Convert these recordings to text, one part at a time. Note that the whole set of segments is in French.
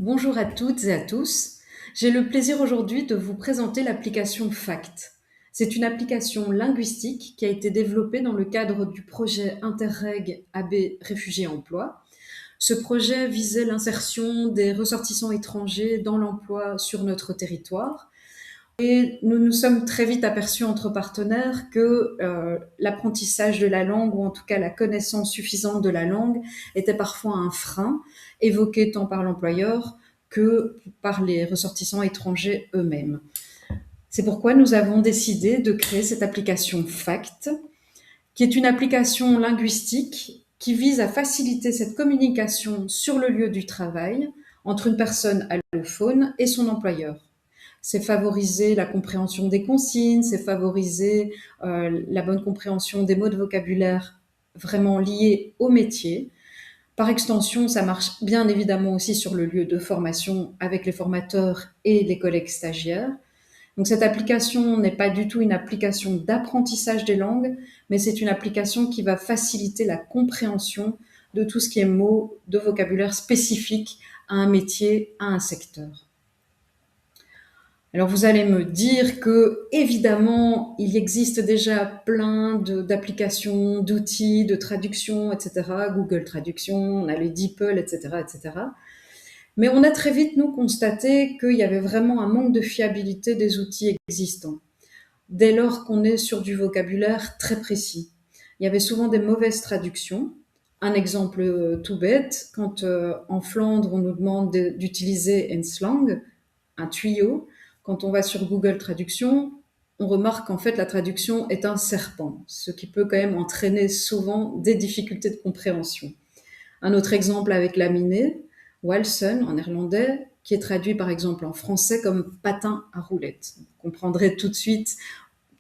Bonjour à toutes et à tous. J'ai le plaisir aujourd'hui de vous présenter l'application FACT. C'est une application linguistique qui a été développée dans le cadre du projet Interreg AB Réfugiés Emploi. Ce projet visait l'insertion des ressortissants étrangers dans l'emploi sur notre territoire. Et nous nous sommes très vite aperçus entre partenaires que l'apprentissage de la langue, ou en tout cas la connaissance suffisante de la langue, était parfois un frein, évoqué tant par l'employeur que par les ressortissants étrangers eux-mêmes. C'est pourquoi nous avons décidé de créer cette application FACT, qui est une application linguistique qui vise à faciliter cette communication sur le lieu du travail entre une personne allophone et son employeur. C'est favoriser la compréhension des consignes, c'est favoriser la bonne compréhension des mots de vocabulaire vraiment liés au métier. Par extension, ça marche bien évidemment aussi sur le lieu de formation avec les formateurs et les collègues stagiaires. Donc cette application n'est pas du tout une application d'apprentissage des langues, mais c'est une application qui va faciliter la compréhension de tout ce qui est mots de vocabulaire spécifique à un métier, à un secteur. Alors vous allez me dire que évidemment il existe déjà plein d'applications, d'outils, de traduction, etc. Google Traduction, on a les DeepL, etc., etc. Mais on a très vite nous constaté qu'il y avait vraiment un manque de fiabilité des outils existants. Dès lors qu'on est sur du vocabulaire très précis, il y avait souvent des mauvaises traductions. Un exemple tout bête, quand en Flandre on nous demande d'utiliser un slang, un tuyau, quand on va sur Google Traduction, on remarque qu'en fait la traduction est un serpent, ce qui peut quand même entraîner souvent des difficultés de compréhension. Un autre exemple avec laminé, Walsen en néerlandais, qui est traduit par exemple en français comme patin à roulettes. Vous comprendrez tout de suite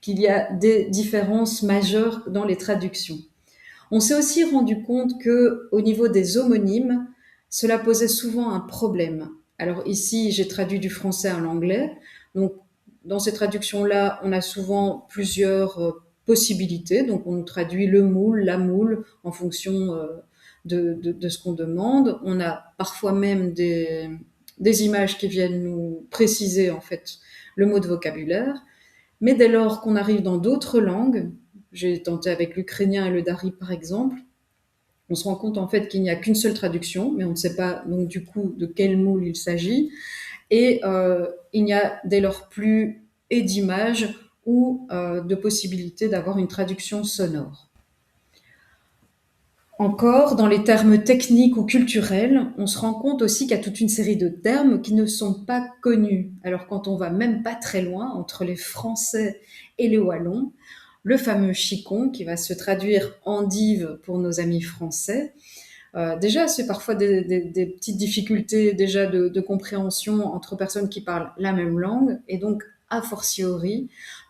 qu'il y a des différences majeures dans les traductions. On s'est aussi rendu compte que, au niveau des homonymes, cela posait souvent un problème. Alors ici, j'ai traduit du français à l'anglais. Donc, dans ces traductions-là, on a souvent plusieurs possibilités. Donc, on traduit le moule, la moule, en fonction de ce qu'on demande. On a parfois même des images qui viennent nous préciser, en fait, le mot de vocabulaire. Mais dès lors qu'on arrive dans d'autres langues, j'ai tenté avec l'ukrainien et le dari par exemple, on se rend compte en fait qu'il n'y a qu'une seule traduction, mais on ne sait pas donc du coup de quel moule il s'agit, et il n'y a dès lors plus et d'images ou de possibilité d'avoir une traduction sonore. Encore, dans les termes techniques ou culturels, on se rend compte aussi qu'il y a toute une série de termes qui ne sont pas connus. Alors quand on va même pas très loin, entre les Français et les Wallons, le fameux chicon, qui va se traduire endive pour nos amis français, déjà c'est parfois des petites difficultés déjà de compréhension entre personnes qui parlent la même langue, et donc a fortiori,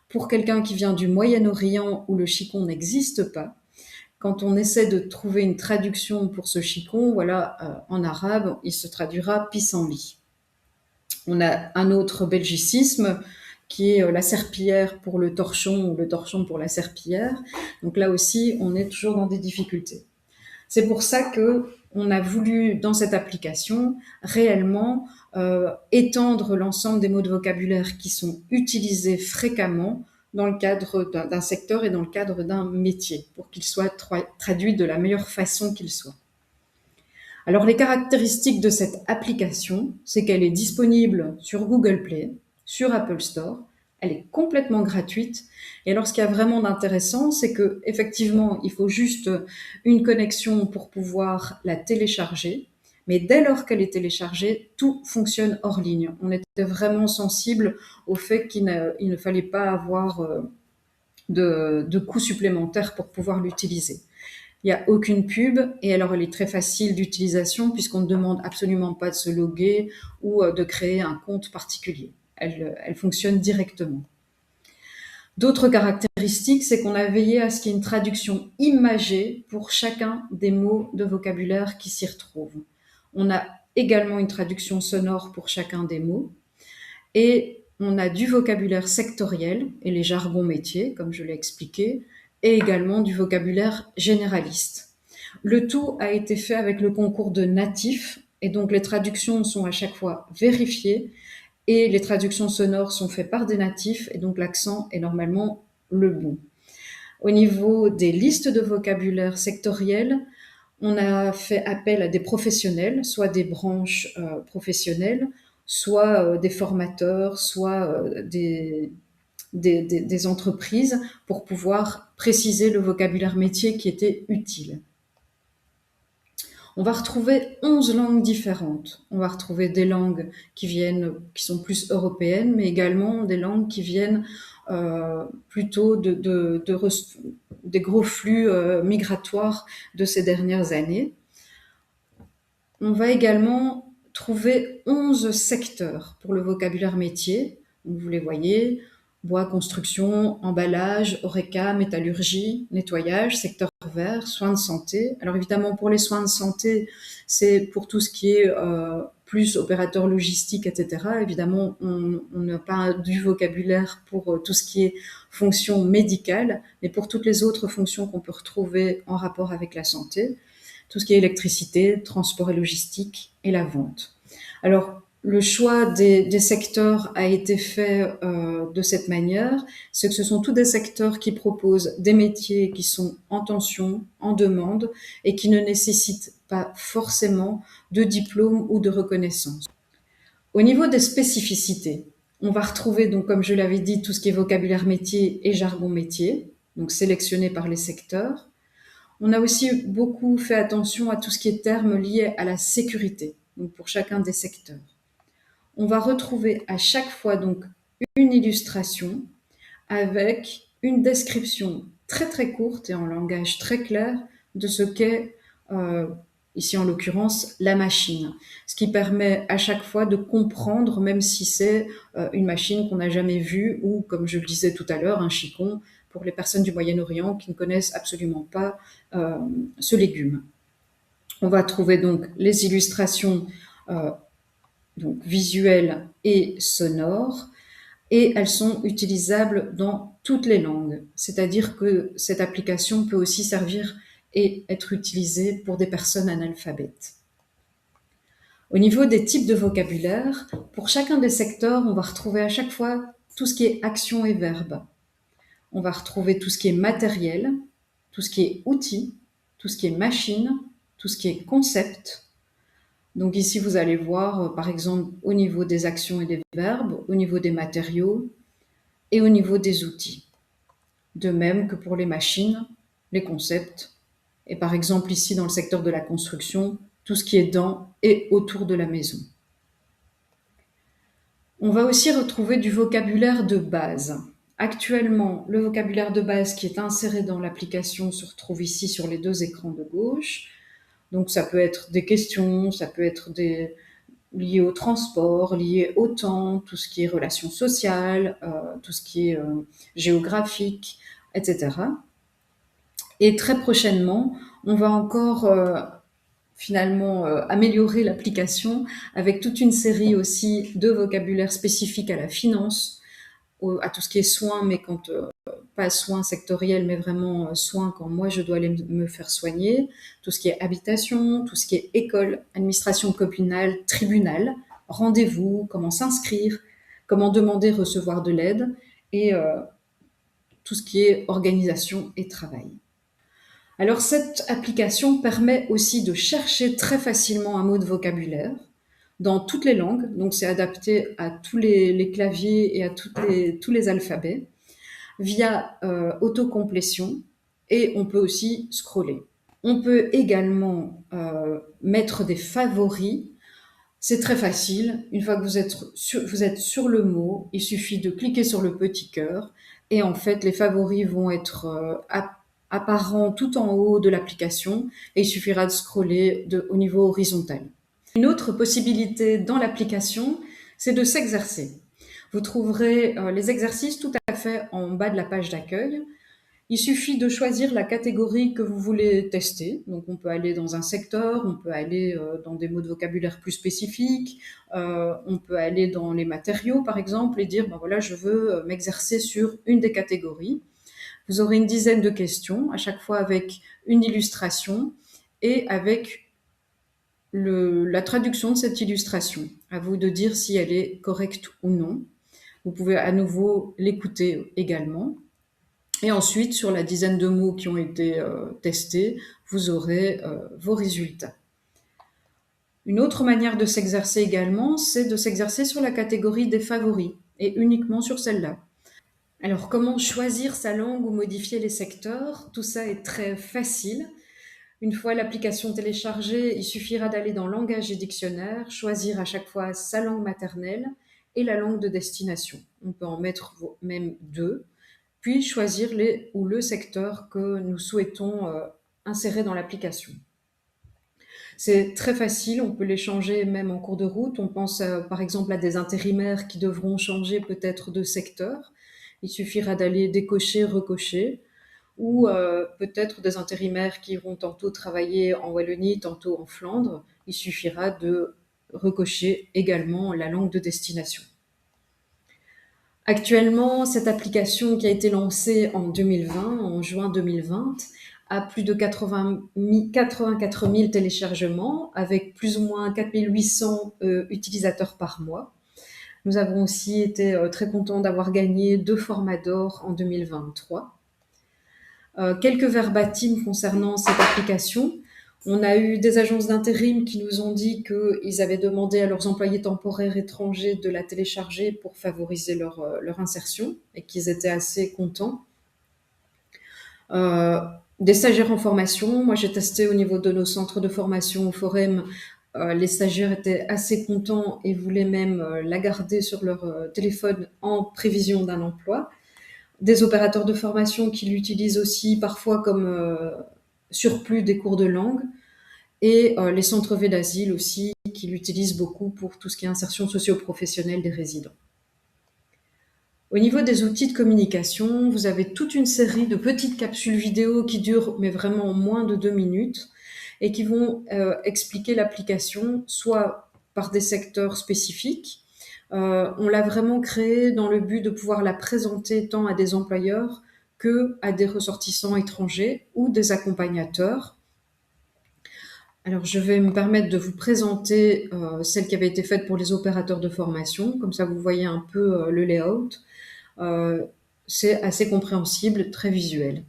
pour quelqu'un qui vient du Moyen-Orient où le chicon n'existe pas, quand on essaie de trouver une traduction pour ce chicon, voilà, en arabe, il se traduira pissenlit. On a un autre belgicisme qui est la serpillière pour le torchon ou le torchon pour la serpillière. Donc là aussi, on est toujours dans des difficultés. C'est pour ça que on a voulu, dans cette application, réellement étendre l'ensemble des mots de vocabulaire qui sont utilisés fréquemment dans le cadre d'un secteur et dans le cadre d'un métier, pour qu'ils soient traduits de la meilleure façon qu'ils soient. Alors les caractéristiques de cette application, c'est qu'elle est disponible sur Google Play, sur Apple Store, elle est complètement gratuite. Et alors ce qu'il y a vraiment d'intéressant, c'est que effectivement, il faut juste une connexion pour pouvoir la télécharger. Mais dès lors qu'elle est téléchargée, tout fonctionne hors ligne. On était vraiment sensible au fait qu'il ne fallait pas avoir de coûts supplémentaires pour pouvoir l'utiliser. Il n'y a aucune pub, et alors elle est très facile d'utilisation puisqu'on ne demande absolument pas de se loguer ou de créer un compte particulier. Elle fonctionne directement. D'autres caractéristiques, c'est qu'on a veillé à ce qu'il y ait une traduction imagée pour chacun des mots de vocabulaire qui s'y retrouvent. On a également une traduction sonore pour chacun des mots, et on a du vocabulaire sectoriel et les jargons métiers, comme je l'ai expliqué, et également du vocabulaire généraliste. Le tout a été fait avec le concours de natifs Et donc les traductions sont à chaque fois vérifiées et les traductions sonores sont faites par des natifs et donc l'accent est normalement le bon. Au niveau des listes de vocabulaire sectorielles, on a fait appel à des professionnels, soit des branches professionnelles, soit des formateurs, soit des entreprises pour pouvoir préciser le vocabulaire métier qui était utile. On va retrouver 11 langues différentes. On va retrouver des langues qui sont plus européennes, mais également des langues qui viennent plutôt des gros flux migratoires de ces dernières années. On va également trouver 11 secteurs pour le vocabulaire métier. Donc, vous les voyez, bois, construction, emballage, horeca, métallurgie, nettoyage, secteur vert, soins de santé. Alors évidemment, pour les soins de santé, c'est pour tout ce qui est plus opérateur logistique, etc. Évidemment, on n'a pas du vocabulaire pour tout ce qui est fonction médicale, mais pour toutes les autres fonctions qu'on peut retrouver en rapport avec la santé, tout ce qui est électricité, transport et logistique et la vente. Alors, le choix des secteurs a été fait de cette manière, c'est que ce sont tous des secteurs qui proposent des métiers qui sont en tension, en demande et qui ne nécessitent pas forcément de diplôme ou de reconnaissance. Au niveau des spécificités, on va retrouver, donc, comme je l'avais dit, tout ce qui est vocabulaire métier et jargon métier, donc sélectionné par les secteurs. On a aussi beaucoup fait attention à tout ce qui est termes liés à la sécurité, donc pour chacun des secteurs. On va retrouver à chaque fois donc une illustration avec une description très très courte et en langage très clair de ce qu'est, ici en l'occurrence, la machine. Ce qui permet à chaque fois de comprendre, même si c'est une machine qu'on n'a jamais vue ou, comme je le disais tout à l'heure, un chicon pour les personnes du Moyen-Orient qui ne connaissent absolument pas ce légume. On va trouver donc les illustrations donc visuelles et sonores, et elles sont utilisables dans toutes les langues. C'est-à-dire que cette application peut aussi servir et être utilisée pour des personnes analphabètes. Au niveau des types de vocabulaire, pour chacun des secteurs, on va retrouver à chaque fois tout ce qui est action et verbe. On va retrouver tout ce qui est matériel, tout ce qui est outils, tout ce qui est machine, tout ce qui est concept. Donc ici, vous allez voir, par exemple, au niveau des actions et des verbes, au niveau des matériaux et au niveau des outils. De même que pour les machines, les concepts, et par exemple ici dans le secteur de la construction, tout ce qui est dans et autour de la maison. On va aussi retrouver du vocabulaire de base. Actuellement, le vocabulaire de base qui est inséré dans l'application se retrouve ici sur les deux écrans de gauche. Donc ça peut être des questions, ça peut être lié au transport, lié au temps, tout ce qui est relations sociales, tout ce qui est géographique, etc. Et très prochainement, on va encore finalement améliorer l'application avec toute une série aussi de vocabulaire spécifiques à la finance, à tout ce qui est soins, mais quand pas soins sectoriels, mais vraiment soins quand moi je dois aller me faire soigner, tout ce qui est habitation, tout ce qui est école, administration communale, tribunal, rendez-vous, comment s'inscrire, comment demander recevoir de l'aide et tout ce qui est organisation et travail. Alors cette application permet aussi de chercher très facilement un mot de vocabulaire dans toutes les langues, donc c'est adapté à tous les claviers et à tous les alphabets, via autocomplétion, et on peut aussi scroller. On peut également mettre des favoris. C'est très facile. Une fois que vous êtes sur le mot, il suffit de cliquer sur le petit cœur et en fait, les favoris vont être apparents tout en haut de l'application et il suffira de scroller au niveau horizontal. Une autre possibilité dans l'application, c'est de s'exercer. Vous trouverez les exercices tout à fait en bas de la page d'accueil. Il suffit de choisir la catégorie que vous voulez tester. Donc, on peut aller dans un secteur, on peut aller dans des mots de vocabulaire plus spécifiques, on peut aller dans les matériaux, par exemple, et dire, ben voilà, je veux m'exercer sur une des catégories. Vous aurez une dizaine de questions, à chaque fois avec une illustration et avec la traduction de cette illustration. À vous de dire si elle est correcte ou non. Vous pouvez à nouveau l'écouter également. Et ensuite, sur la dizaine de mots qui ont été testés, vous aurez vos résultats. Une autre manière de s'exercer également, c'est de s'exercer sur la catégorie des favoris, et uniquement sur celle-là. Alors, comment choisir sa langue ou modifier les secteurs? Tout ça est très facile. Une fois l'application téléchargée, il suffira d'aller dans Langage et dictionnaire, choisir à chaque fois sa langue maternelle et la langue de destination. On peut en mettre même deux, puis choisir les ou le secteur que nous souhaitons insérer dans l'application. C'est très facile, on peut les changer même en cours de route. On pense par exemple à des intérimaires qui devront changer peut-être de secteur. Il suffira d'aller décocher, recocher, ou peut-être des intérimaires qui iront tantôt travailler en Wallonie, tantôt en Flandre. Il suffira de recocher également la langue de destination. Actuellement, cette application qui a été lancée en 2020, en juin 2020, a plus de 84 000 téléchargements avec plus ou moins 4 800 utilisateurs par mois. Nous avons aussi été très contents d'avoir gagné 2 formats d'or en 2023. Quelques verbatims concernant cette application. On a eu des agences d'intérim qui nous ont dit qu'ils avaient demandé à leurs employés temporaires étrangers de la télécharger pour favoriser leur insertion et qu'ils étaient assez contents. Des stagiaires en formation, moi j'ai testé au niveau de nos centres de formation au Forum, les stagiaires étaient assez contents et voulaient même la garder sur leur téléphone en prévision d'un emploi. Des opérateurs de formation qui l'utilisent aussi parfois comme surplus des cours de langue, et les centres V d'asile aussi qui l'utilisent beaucoup pour tout ce qui est insertion socio-professionnelle des résidents. Au niveau des outils de communication, vous avez toute une série de petites capsules vidéo qui durent mais vraiment moins de 2 minutes et qui vont expliquer l'application soit par des secteurs spécifiques. On l'a vraiment créée dans le but de pouvoir la présenter tant à des employeurs que à des ressortissants étrangers ou des accompagnateurs. Alors, je vais me permettre de vous présenter celle qui avait été faite pour les opérateurs de formation. Comme ça, vous voyez un peu le layout. C'est assez compréhensible, très visuel.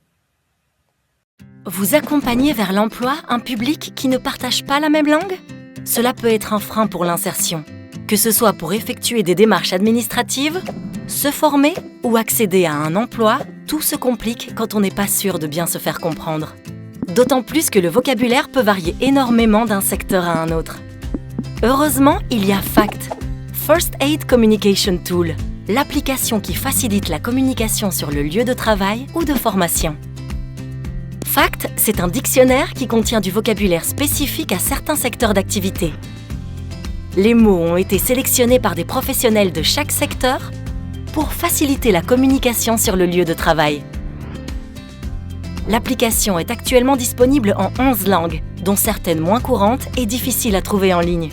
Vous accompagnez vers l'emploi un public qui ne partage pas la même langue? Cela peut être un frein pour l'insertion, que ce soit pour effectuer des démarches administratives, se former ou accéder à un emploi, tout se complique quand on n'est pas sûr de bien se faire comprendre. D'autant plus que le vocabulaire peut varier énormément d'un secteur à un autre. Heureusement, il y a FACT, First Aid Communication Tool, l'application qui facilite la communication sur le lieu de travail ou de formation. FACT, c'est un dictionnaire qui contient du vocabulaire spécifique à certains secteurs d'activité. Les mots ont été sélectionnés par des professionnels de chaque secteur pour faciliter la communication sur le lieu de travail. L'application est actuellement disponible en 11 langues, dont certaines moins courantes et difficiles à trouver en ligne.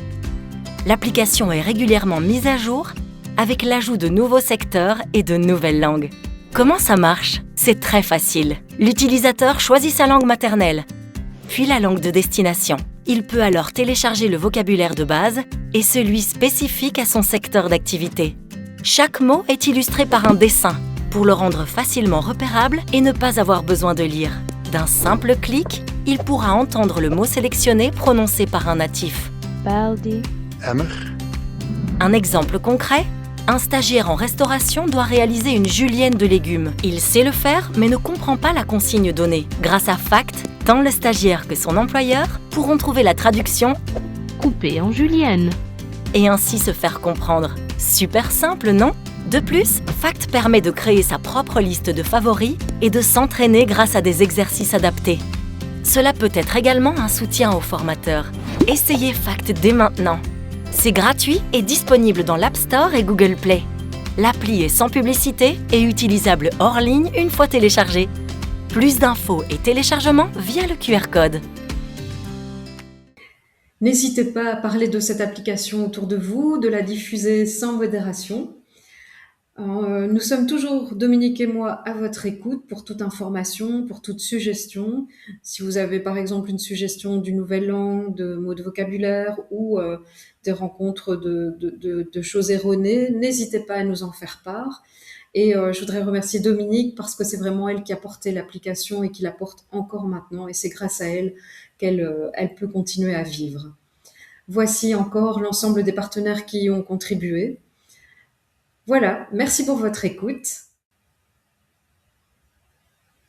L'application est régulièrement mise à jour avec l'ajout de nouveaux secteurs et de nouvelles langues. Comment ça marche? C'est très facile. L'utilisateur choisit sa langue maternelle, puis la langue de destination. Il peut alors télécharger le vocabulaire de base et celui spécifique à son secteur d'activité. Chaque mot est illustré par un dessin pour le rendre facilement repérable et ne pas avoir besoin de lire. D'un simple clic, il pourra entendre le mot sélectionné prononcé par un natif. Baldi. Emmer. Un exemple concret, un stagiaire en restauration doit réaliser une julienne de légumes. Il sait le faire, mais ne comprend pas la consigne donnée. Grâce à FACT, tant le stagiaire que son employeur pourront trouver la traduction Coupé en julienne. et ainsi se faire comprendre. Super simple, non? De plus, FACT permet de créer sa propre liste de favoris et de s'entraîner grâce à des exercices adaptés. Cela peut être également un soutien aux formateurs. Essayez FACT dès maintenant. C'est gratuit et disponible dans l'App Store et Google Play. L'appli est sans publicité et utilisable hors ligne une fois téléchargée. Plus d'infos et téléchargements via le QR code. N'hésitez pas à parler de cette application autour de vous, de la diffuser sans modération. Nous sommes toujours, Dominique et moi, à votre écoute pour toute information, pour toute suggestion. Si vous avez par exemple une suggestion d'une nouvelle langue, de mots de vocabulaire ou des rencontres de choses erronées, n'hésitez pas à nous en faire part. Et je voudrais remercier Dominique parce que c'est vraiment elle qui a porté l'application et qui la porte encore maintenant. Et c'est grâce à elle qu'elle elle peut continuer à vivre. Voici encore l'ensemble des partenaires qui y ont contribué. Voilà, merci pour votre écoute.